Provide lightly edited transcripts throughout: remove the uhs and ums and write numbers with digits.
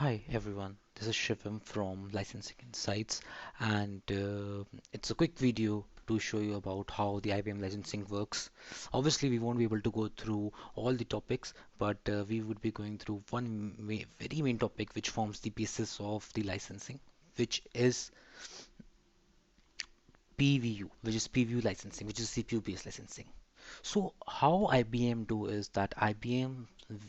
Hi everyone, this is Shivam from Licensing Insights, and it's a quick video to show you about how the IBM licensing works. Obviously, we won't be able to go through all the topics, but we would be going through one very main topic which forms the basis of the licensing, which is PVU, which is PVU licensing, which is CPU-based licensing. So how IBM do is that IBM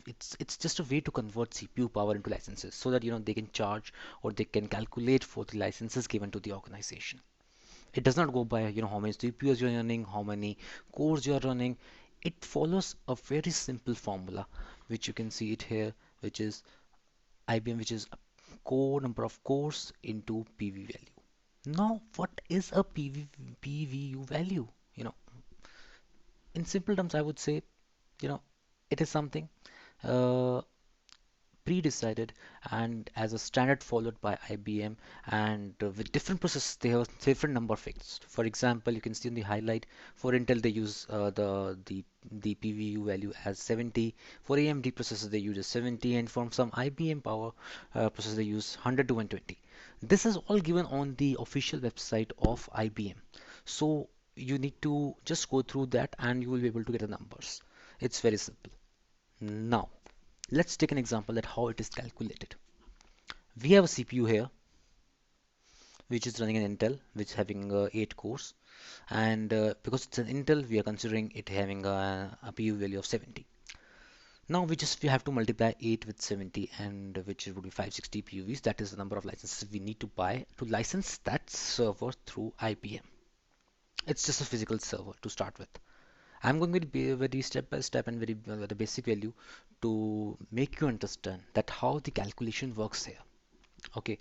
it's just a way to convert CPU power into licenses so that they can charge or they can calculate for the licenses given to the organization. It does not go by how many CPUs you're running, how many cores you're running. It follows a very simple formula which you can see it here, which is IBM, which is core number of cores into PV value. Now, what is a PVU value? You know, in simple terms, I would say, you know, it is something uh, pre-decided and as a standard followed by IBM, and with different processes they have different number fixed. For example, you can see in the highlight for Intel they use the PVU value as 70. For AMD processors they use as 70, and from some IBM power processors they use 100 to 120. This is all given on the official website of IBM. So you need to just go through that and you will be able to get the numbers. It's very simple. Now, let's take an example at how it is calculated. We have a CPU here, which is running an Intel, which is having 8 cores, and because it's an Intel, we are considering it having a PU value of 70. Now we have to multiply 8 with 70, and which would be 560 PUVs. That is the number of licenses we need to buy to license that server through IBM. It's just a physical server to start with. I'm going to be very step by step and very the basic value to make you understand that how the calculation works here. Okay,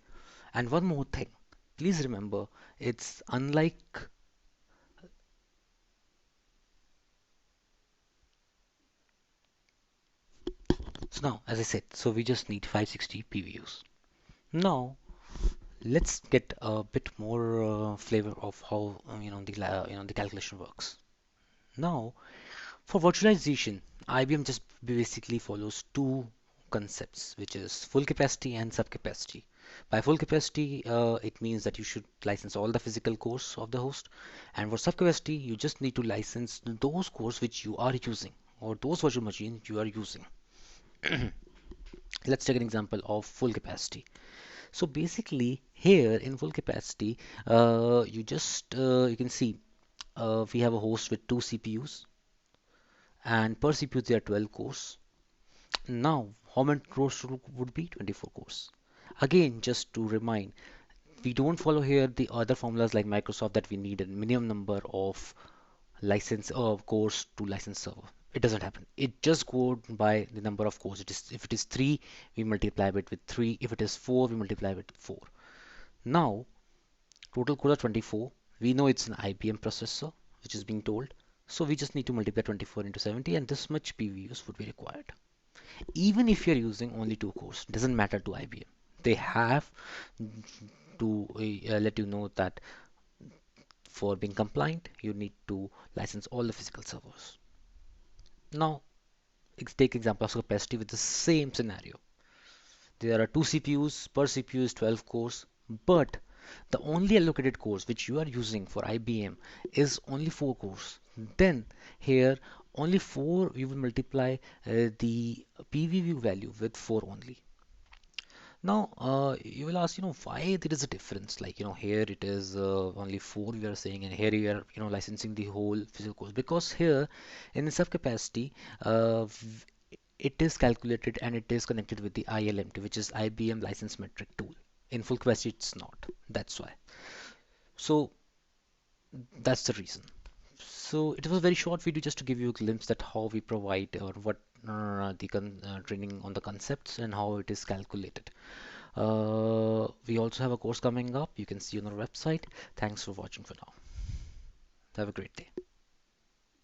and one more thing, please remember, it's unlike, so now, as I said, so we just need 560 PVUs. Now, let's get a bit more flavor of how the calculation works. Now, for virtualization, IBM just basically follows two concepts, which is full capacity and subcapacity. By full capacity, it means that you should license all the physical cores of the host, and for subcapacity, you just need to license those cores which you are using or those virtual machines you are using. Let's take an example of full capacity. So basically, here in full capacity, you can see we have a host with two CPUs, and per CPU there are 12 cores. Now, how many cores would be 24 cores? Again, just to remind, we don't follow here the other formulas like Microsoft that we need a minimum number of license cores to license server. It doesn't happen. It just goes by the number of cores. It is if it is 3, we multiply it with 3. If it is 4, we multiply it with 4. Now, total cores are 24. We know it's an IBM processor, which is being told. So we just need to multiply 24 into 70, and this much PVUs would be required. Even if you're using only two cores, doesn't matter to IBM. They have to let you know that for being compliant, you need to license all the physical servers. Now, take example of capacity with the same scenario. There are two CPUs, per CPU is 12 cores, but the only allocated cores which you are using for IBM is only 4 cores. Then here only 4 you will multiply the PVV value with 4 only. Now, you will ask, why there is a difference? Like, here it is only 4 we are saying, and here you are, licensing the whole physical course. Because here in the subcapacity, it is calculated and it is connected with the ILMT, which is IBM License Metric Tool. In full capacity, it's not. That's why. So that's the reason. So it was a very short video just to give you a glimpse that how we provide or what training on the concepts and how it is calculated. We also have a course coming up. You can see on our website. Thanks for watching for now. Have a great day.